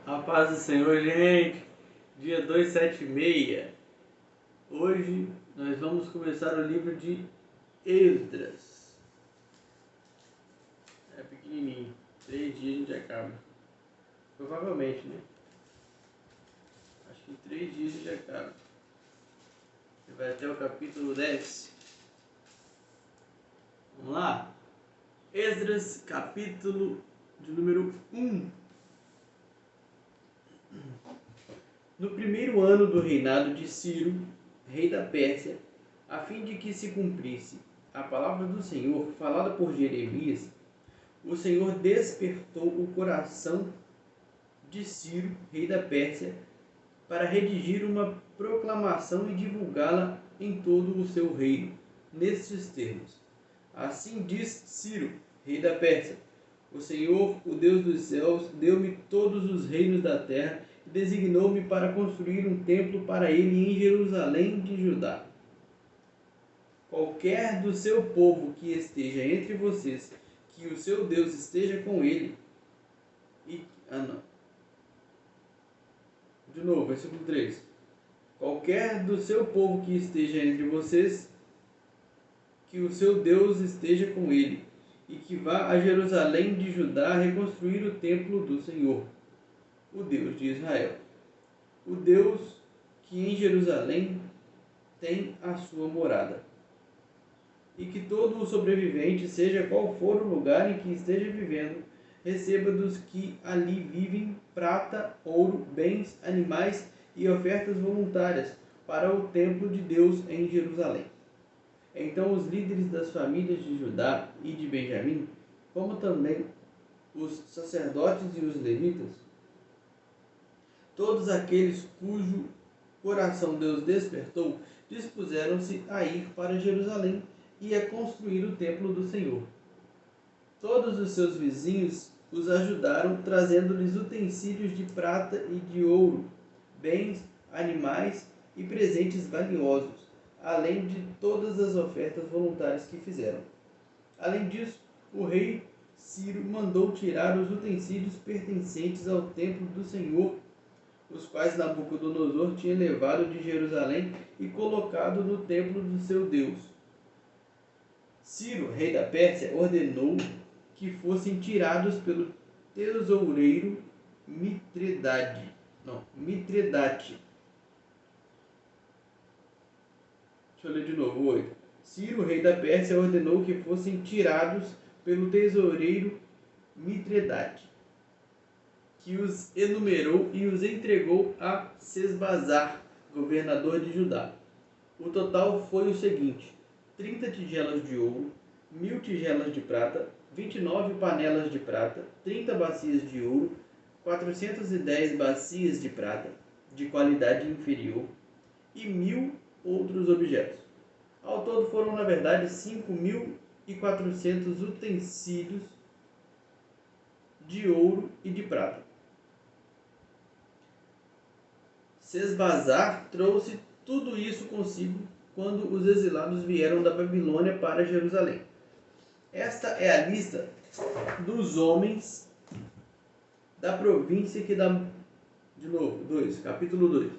A paz do Senhor, gente. Dia 276. Hoje nós vamos começar o livro de Esdras. É pequenininho. 3 dias a gente acaba. Provavelmente, né? Acho que em 3 dias a gente acaba. Você vai até o capítulo 10. Vamos lá? Esdras, capítulo de número 1. No primeiro ano do reinado de Ciro, rei da Pérsia, a fim de que se cumprisse a palavra do Senhor falada por Jeremias, o Senhor despertou o coração de Ciro, rei da Pérsia, para redigir uma proclamação e divulgá-la em todo o seu reino, nestes termos. Assim diz Ciro, rei da Pérsia: o Senhor, o Deus dos céus, deu-me todos os reinos da terra e designou-me para construir um templo para ele em Jerusalém de Judá. Qualquer do seu povo que esteja entre vocês, que o seu Deus esteja com ele. De novo, versículo 3. Qualquer do seu povo que esteja entre vocês, que o seu Deus esteja com ele, e que vá a Jerusalém de Judá reconstruir o templo do Senhor, o Deus de Israel. O Deus que em Jerusalém tem a sua morada. E que todo o sobrevivente, seja qual for o lugar em que esteja vivendo, receba dos que ali vivem prata, ouro, bens, animais e ofertas voluntárias para o templo de Deus em Jerusalém. Então os líderes das famílias de Judá e de Benjamim, como também os sacerdotes e os levitas, todos aqueles cujo coração Deus despertou, dispuseram-se a ir para Jerusalém e a construir o templo do Senhor. Todos os seus vizinhos os ajudaram, trazendo-lhes utensílios de prata e de ouro, bens, animais e presentes valiosos, além de todas as ofertas voluntárias que fizeram. Além disso, o rei Ciro mandou tirar os utensílios pertencentes ao templo do Senhor, os quais Nabucodonosor tinha levado de Jerusalém e colocado no templo do seu Deus. Ciro, rei da Pérsia, ordenou que fossem tirados pelo tesoureiro Mitredate. Deixa eu ler de novo, 8. Ciro, rei da Pérsia, ordenou que fossem tirados pelo tesoureiro Mitredate, que os enumerou e os entregou a Sesbazar, governador de Judá. O total foi o seguinte: 30 tigelas de ouro, 1000 tigelas de prata, 29 panelas de prata, 30 bacias de ouro, 410 bacias de prata, de qualidade inferior, e 1000 outros objetos. Ao todo foram, na verdade, 5.400 utensílios de ouro e de prata. Sesbazar trouxe tudo isso consigo quando os exilados vieram da Babilônia para Jerusalém. Esta é a lista dos homens da província que dá... De novo, 2, capítulo 2.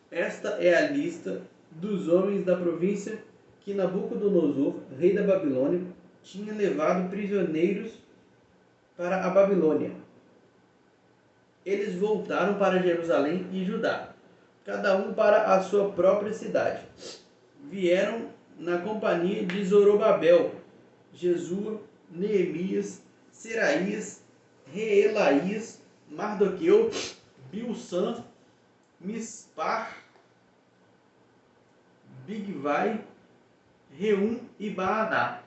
Esta é a lista dos homens da província que Nabucodonosor, rei da Babilônia, tinha levado prisioneiros para a Babilônia. Eles voltaram para Jerusalém e Judá, cada um para a sua própria cidade. Vieram na companhia de Zorobabel, Jesua, Neemias, Seraías, Reelaías, Mardoqueu, Bilsan, Mispar, Bigvai, Reum e Baaná.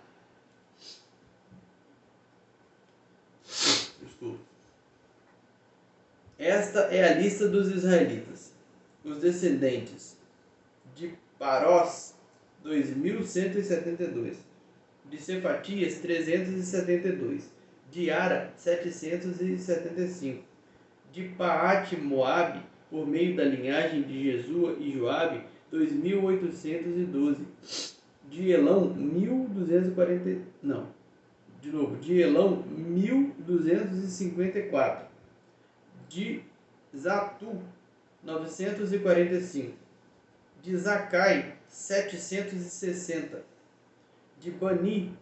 Esta é a lista dos israelitas. Os descendentes de Parós, 2.172. De Cefatias, 372. De Ara, 775. De Paate Moabe, por meio da linhagem de Jesua e Joabe, 2.812. De Elão, 1.240. Não. De novo. De Elão, 1.254. De Zatu, 945. De Zacai, 760. De Bani,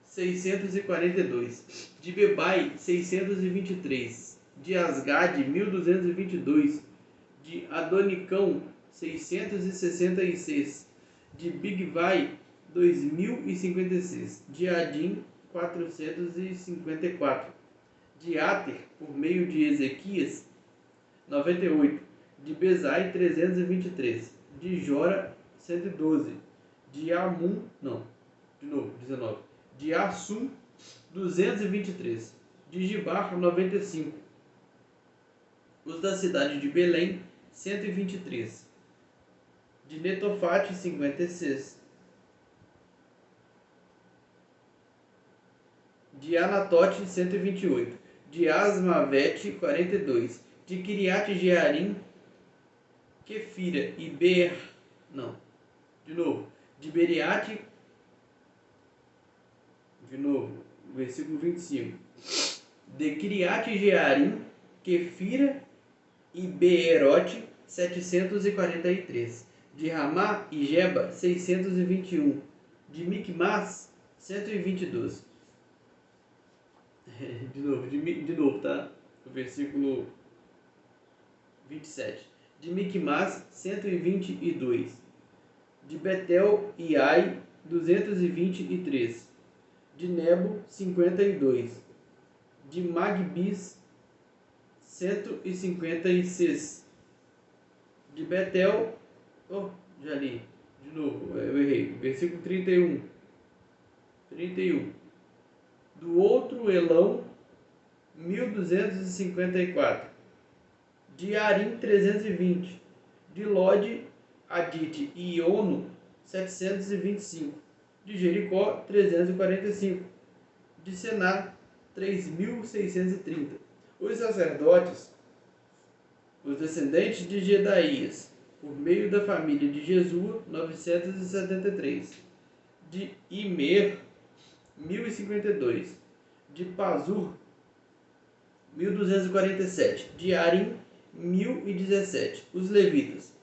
642. De Bebai, 623. De Asgade, 1222. De Adonicão, 666. De Bigvai, 2056. De Adim, 454. De Ater, por meio de Ezequias, 98. De Bezai, 323. De Jora, 112. De Amum, não, de novo, 19. De Assum, 223. De Gibar, 95. Os da cidade de Belém, 123. De Netofate, 56. De Anatote, 128. De Asmavete, 42. De Kiriat Jearim, Kefira e Ber... Não, de novo. De Beriate, de novo, versículo 25. De Kiriat Jearim, Kefira e Beerote, 743. De Ramá e Geba, 621. De Micmas, 122. De novo, tá? O versículo 27. De Micmas, 122. De Betel e Ai, 223. De Nebo, 52. De Magbis, 156. De Betel, já li, de novo, eu errei, versículo 31. Do outro Elão, 1254. De Arim, 320. De Lode, Adite e Iono, 725. De Jericó, 345. De Sená, 3.630. Os sacerdotes, os descendentes de Jedaías, por meio da família de Jesua, 973. De Imer, 1052. De Pazur, 1247. De Arim, 1017. Os levitas,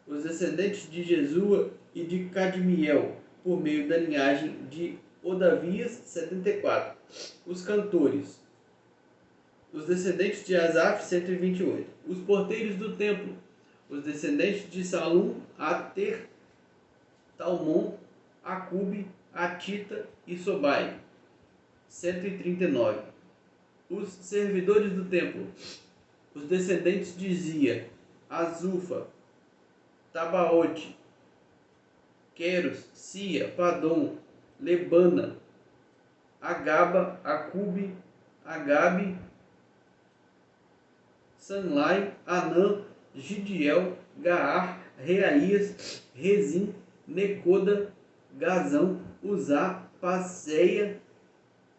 os descendentes de Jesua e de Cadmiel, por meio da linhagem de Odavias, 74. Os cantores, os descendentes de Asaf, 128. Os porteiros do templo, os descendentes de Salum, Ater, Talmon, Acube, Atita e Sobai, 139. Os servidores do templo, os descendentes de Zia, Azufa, Tabaote, Queros, Sia, Padom, Lebana, Agaba, Acube, Agabe, Sanlai, Anã, Gidiel, Gaar, Reaías, Rezim, Necoda, Gazão, Uzá, Passeia,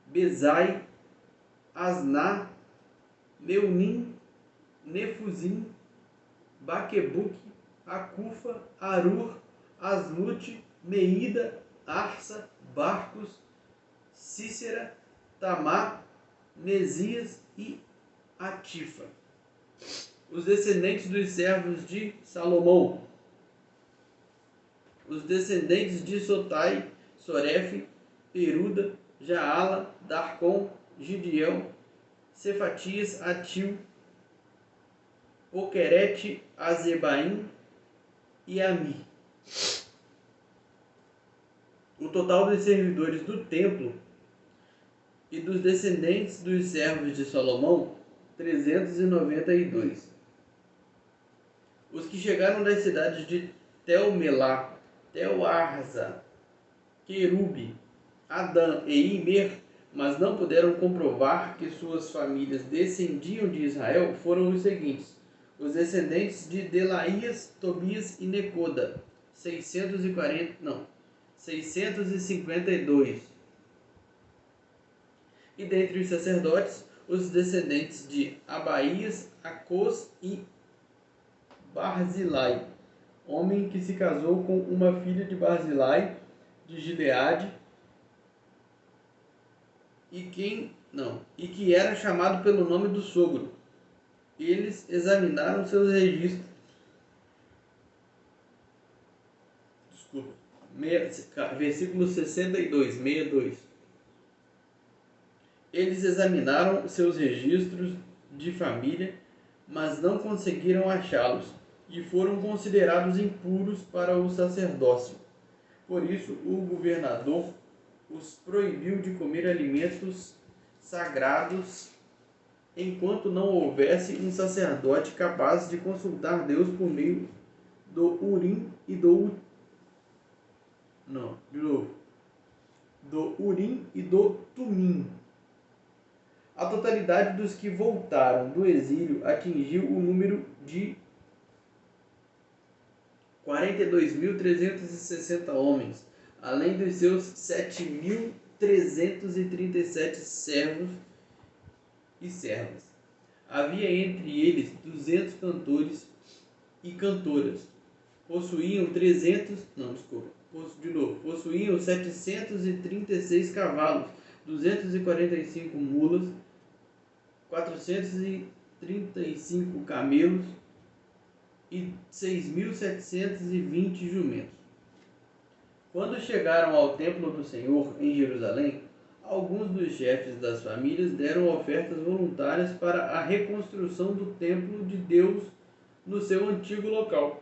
Bezai, Asná, Meunim, Nefuzim, Baquebuque, Acufa, Arur, Aslute, Meida, Arsa, Barcos, Cícera, Tamar, Mesias e Atifa. Os descendentes dos servos de Salomão, os descendentes de Sotai, Sorefe, Peruda, Jaala, Darcon, Gidiel, Cefatias, Atil, Poquerete, Azebaim e Ami. O total dos servidores do templo e dos descendentes dos servos de Salomão, 392. Os que chegaram das cidades de Tel-Melá, Tel-Arza, Querube, Adã e Imer, mas não puderam comprovar que suas famílias descendiam de Israel, foram os seguintes: os descendentes de Delaías, Tobias e Necoda, 652. E dentre os sacerdotes, os descendentes de Abaías, Acos e Barzilai, homem que se casou com uma filha de Barzilai de Gileade, e que era chamado pelo nome do sogro. eles examinaram seus registros. Desculpa. Versículo 62. Eles examinaram seus registros de família, mas não conseguiram achá-los, e foram considerados impuros para o sacerdócio. Por isso, o governador os proibiu de comer alimentos sagrados enquanto não houvesse um sacerdote capaz de consultar Deus por meio do Urim e do Urim e do Tumim. A totalidade dos que voltaram do exílio atingiu o número de 42.360 homens, além dos seus 7.337 servos e servas. Havia entre eles 200 cantores e cantoras. Possuíam 736 cavalos, 245 mulas, 435 camelos e 6.720 jumentos. Quando chegaram ao templo do Senhor em Jerusalém, alguns dos chefes das famílias deram ofertas voluntárias para a reconstrução do templo de Deus no seu antigo local.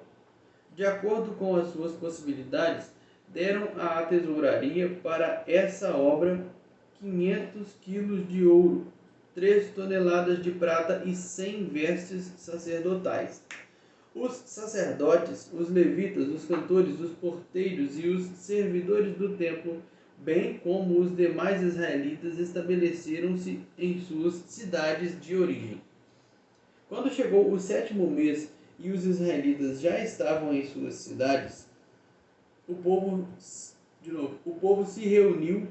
De acordo com as suas possibilidades, deram à tesouraria para essa obra 500 quilos de ouro, 3 toneladas de prata e 100 vestes sacerdotais. Os sacerdotes, os levitas, os cantores, os porteiros e os servidores do templo, bem como os demais israelitas, estabeleceram-se em suas cidades de origem. Quando chegou o 7º mês e os israelitas já estavam em suas cidades, o povo se reuniu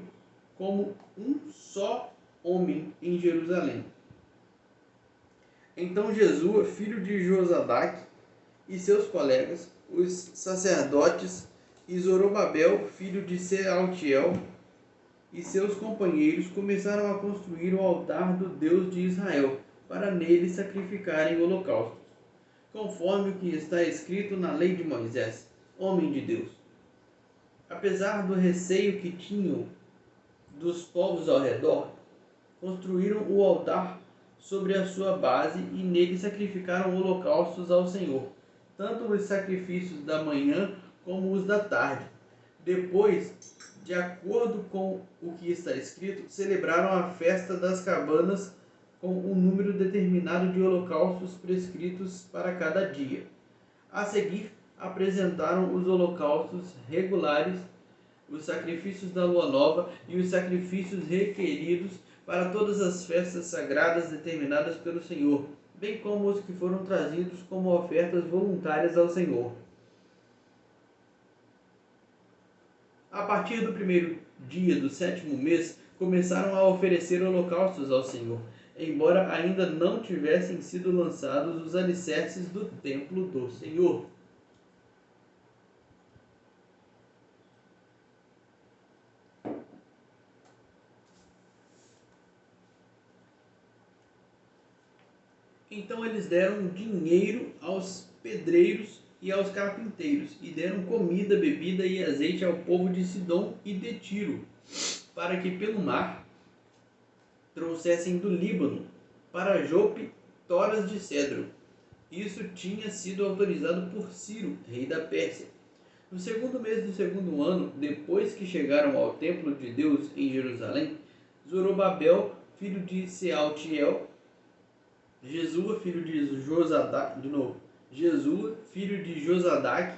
como um só homem em Jerusalém. Então Jesua, filho de Josadaque, e seus colegas, os sacerdotes, e Zorobabel, filho de Sealtiel, e seus companheiros começaram a construir o altar do Deus de Israel, para nele sacrificarem holocaustos, conforme o que está escrito na lei de Moisés, homem de Deus. Apesar do receio que tinham dos povos ao redor, construíram o altar sobre a sua base e nele sacrificaram holocaustos ao Senhor, tanto os sacrifícios da manhã como os da tarde. Depois, de acordo com o que está escrito, celebraram a festa das cabanas com um número determinado de holocaustos prescritos para cada dia. A seguir, apresentaram os holocaustos regulares, os sacrifícios da lua nova e os sacrifícios requeridos para todas as festas sagradas determinadas pelo Senhor, bem como os que foram trazidos como ofertas voluntárias ao Senhor. A partir do 1º dia do 7º mês, começaram a oferecer holocaustos ao Senhor, embora ainda não tivessem sido lançados os alicerces do templo do Senhor. Então eles deram dinheiro aos pedreiros e aos carpinteiros, e deram comida, bebida e azeite ao povo de Sidom e de Tiro, para que pelo mar trouxessem do Líbano para Jope toras de cedro. Isso tinha sido autorizado por Ciro, rei da Pérsia. No 2º mês do 2º ano, depois que chegaram ao templo de Deus em Jerusalém, Zorobabel, filho de Sealtiel, Jesua, filho de Josadaque,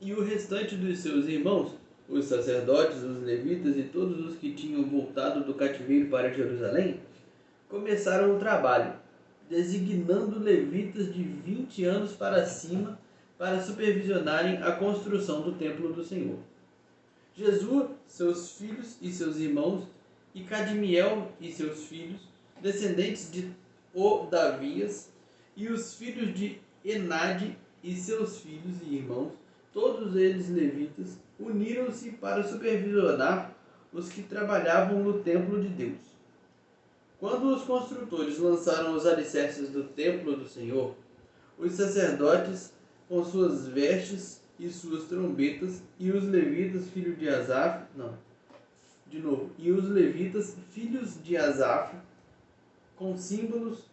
e o restante dos seus irmãos, os sacerdotes, os levitas e todos os que tinham voltado do cativeiro para Jerusalém, começaram o trabalho, designando levitas de 20 anos para cima para supervisionarem a construção do templo do Senhor. Jesua, seus filhos e seus irmãos, e Cadmiel e seus filhos, descendentes de Odavias, e os filhos de Enade e seus filhos e irmãos, todos eles levitas, uniram-se para supervisionar os que trabalhavam no templo de Deus. Quando os construtores lançaram os alicerces do templo do Senhor, os sacerdotes com suas vestes e suas trombetas, e os levitas, filhos de Asaf, e os levitas, filhos de Asaf, com símbolos,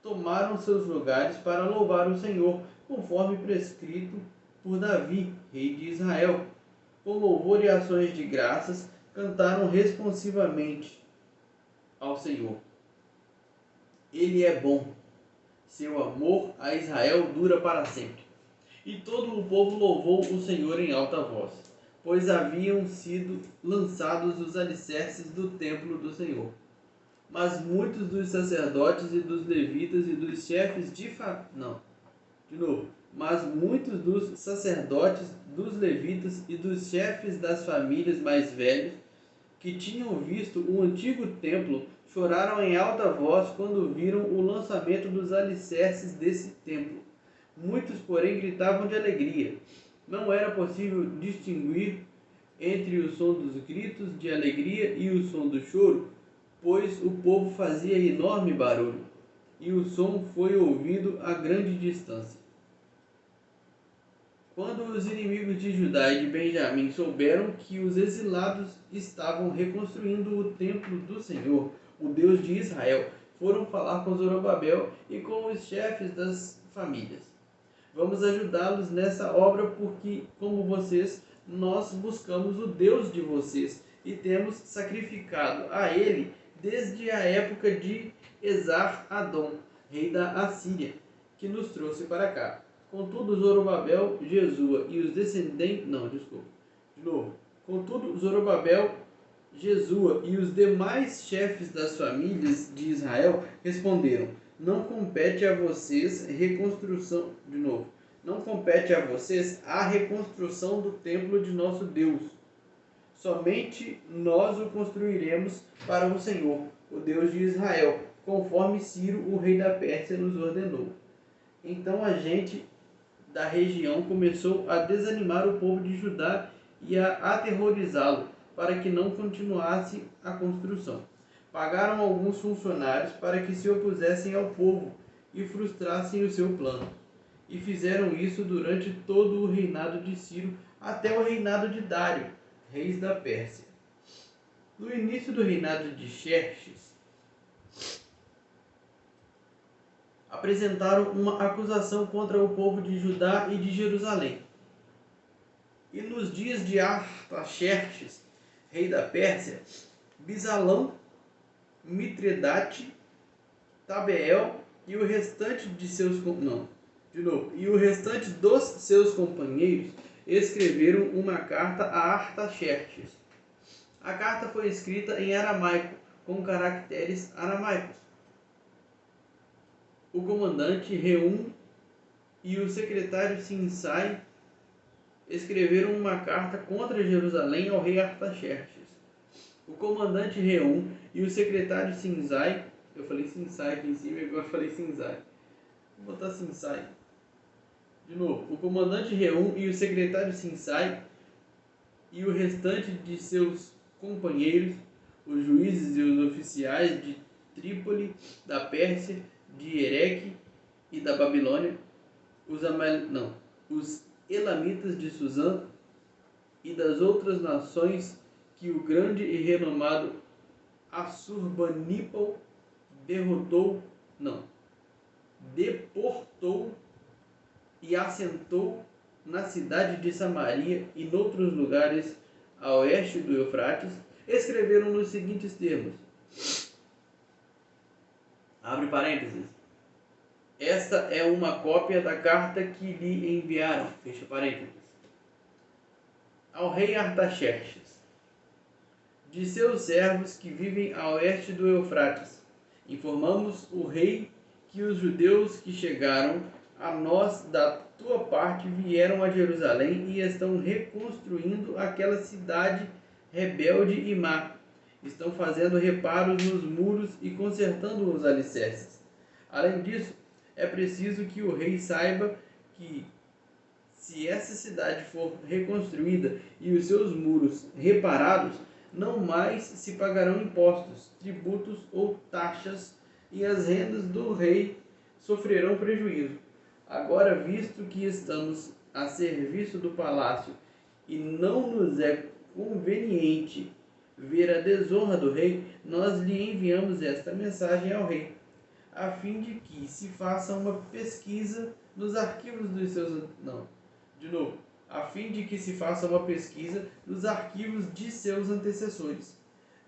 tomaram seus lugares para louvar o Senhor, conforme prescrito por Davi, rei de Israel. Com louvor e ações de graças, cantaram responsivamente ao Senhor. Ele é bom, seu amor a Israel dura para sempre. E todo o povo louvou o Senhor em alta voz, pois haviam sido lançados os alicerces do templo do Senhor. Mas muitos dos sacerdotes e dos levitas e dos chefes Mas muitos dos sacerdotes, dos levitas e dos chefes das famílias mais velhos, que tinham visto o antigo templo, choraram em alta voz quando viram o lançamento dos alicerces desse templo. Muitos, porém, gritavam de alegria. Não era possível distinguir entre o som dos gritos de alegria e o som do choro, pois o povo fazia enorme barulho, e o som foi ouvido a grande distância. Quando os inimigos de Judá e de Benjamim souberam que os exilados estavam reconstruindo o templo do Senhor, o Deus de Israel, foram falar com Zorobabel e com os chefes das famílias. Vamos ajudá-los nessa obra porque, como vocês, nós buscamos o Deus de vocês e temos sacrificado a ele desde a época de Esar-Adom, rei da Assíria, que nos trouxe para cá. Contudo, Zorobabel, Jesua e os descendentes... Contudo, Zorobabel, Jesua e os demais chefes das famílias de Israel responderam: Não compete a vocês Não compete a vocês a reconstrução do templo de nosso Deus. Somente nós o construiremos para o Senhor, o Deus de Israel, conforme Ciro, o rei da Pérsia, nos ordenou. Então a gente da região começou a desanimar o povo de Judá e a aterrorizá-lo, para que não continuasse a construção. Pagaram alguns funcionários para que se opusessem ao povo e frustrassem o seu plano. E fizeram isso durante todo o reinado de Ciro até o reinado de Dário, reis da Pérsia. No início do reinado de Xerxes, apresentaram uma acusação contra o povo de Judá e de Jerusalém. E nos dias de Artaxerxes, rei da Pérsia, Bisalão, Mitredate, Tabeel e o restante dos seus companheiros escreveram uma carta a Artaxerxes. A carta foi escrita em aramaico, com caracteres aramaicos. O comandante Reum e o secretário Sinsai escreveram uma carta contra Jerusalém ao rei Artaxerxes. O comandante Reum e o secretário Sinsai, eu falei Sinsai aqui em cima e agora falei Sinsai. Vou botar Sinsai. De novo, o comandante Reum e o secretário Sinsai e o restante de seus companheiros, os juízes e os oficiais de Trípoli, da Pérsia, de Ereque e da Babilônia, os elamitas de Suzã e das outras nações que o grande e renomado Assurbanipal deportou e assentou na cidade de Samaria e noutros lugares a oeste do Eufrates, escreveram nos seguintes termos. Abre parênteses. Esta é uma cópia da carta que lhe enviaram. Fecha parênteses. Ao rei Artaxerxes, de seus servos que vivem a oeste do Eufrates, informamos o rei que os judeus que chegaram a nós da tua parte vieram a Jerusalém e estão reconstruindo aquela cidade rebelde e má. Estão fazendo reparos nos muros e consertando os alicerces. Além disso, é preciso que o rei saiba que, se essa cidade for reconstruída e os seus muros reparados, não mais se pagarão impostos, tributos ou taxas, e as rendas do rei sofrerão prejuízo. Agora, visto que estamos a serviço do palácio e não nos é conveniente ver a desonra do rei, nós lhe enviamos esta mensagem ao rei, a fim de que se faça uma pesquisa nos arquivos dos seus... Não, de novo. A fim de que se faça uma pesquisa nos arquivos de seus antecessores.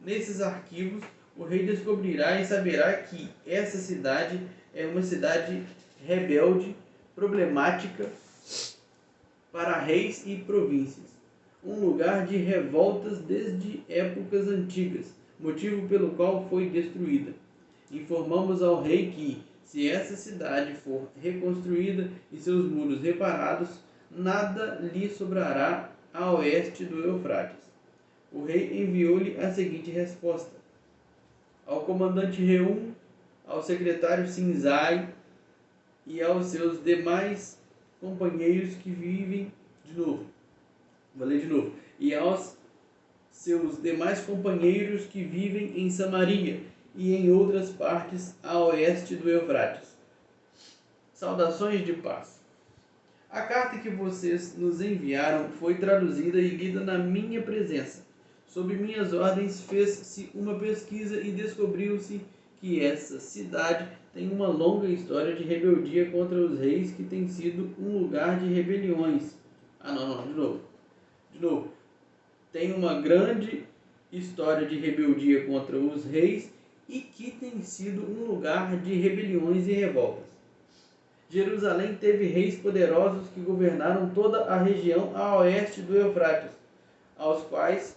Nesses arquivos, o rei descobrirá e saberá que essa cidade é uma cidade rebelde, problemática para reis e províncias, um lugar de revoltas desde épocas antigas, motivo pelo qual foi destruída. Informamos ao rei que, se essa cidade for reconstruída e seus muros reparados, nada lhe sobrará a oeste do Eufrates. O rei enviou-lhe a seguinte resposta: ao comandante Reum, ao secretário Sinzai e aos seus demais companheiros que vivem... Vou ler de novo. E aos seus demais companheiros que vivem em Samaria e em outras partes a oeste do Eufrates. Saudações de paz. A carta que vocês nos enviaram foi traduzida e lida na minha presença. Sob minhas ordens fez-se uma pesquisa e descobriu-se que essa cidade tem uma longa história de rebeldia contra os reis, que tem sido um lugar de rebeliões. De novo. Tem uma grande história de rebeldia contra os reis e que tem sido um lugar de rebeliões e revoltas. Jerusalém teve reis poderosos que governaram toda a região a oeste do Eufrates, aos quais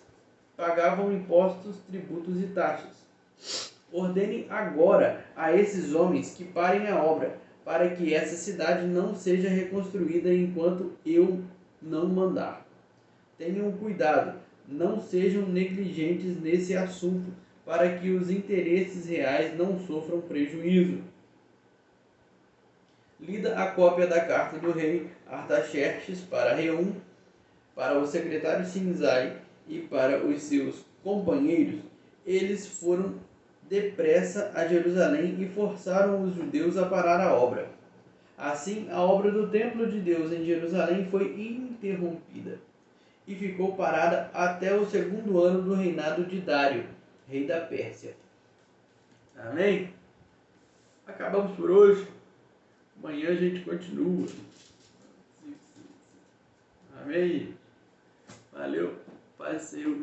pagavam impostos, tributos e taxas. Ordene agora a esses homens que parem a obra, para que essa cidade não seja reconstruída enquanto eu não mandar. Tenham cuidado, não sejam negligentes nesse assunto, para que os interesses reais não sofram prejuízo. Lida a cópia da carta do rei Artaxerxes para Reum, para o secretário Sinzai e para os seus companheiros, eles foram depressa a Jerusalém e forçaram os judeus a parar a obra. Assim, a obra do templo de Deus em Jerusalém foi interrompida e ficou parada até o 2º ano do reinado de Dário, rei da Pérsia. Amém? Acabamos por hoje. Amanhã a gente continua. Amém? Valeu. Paz, Senhor.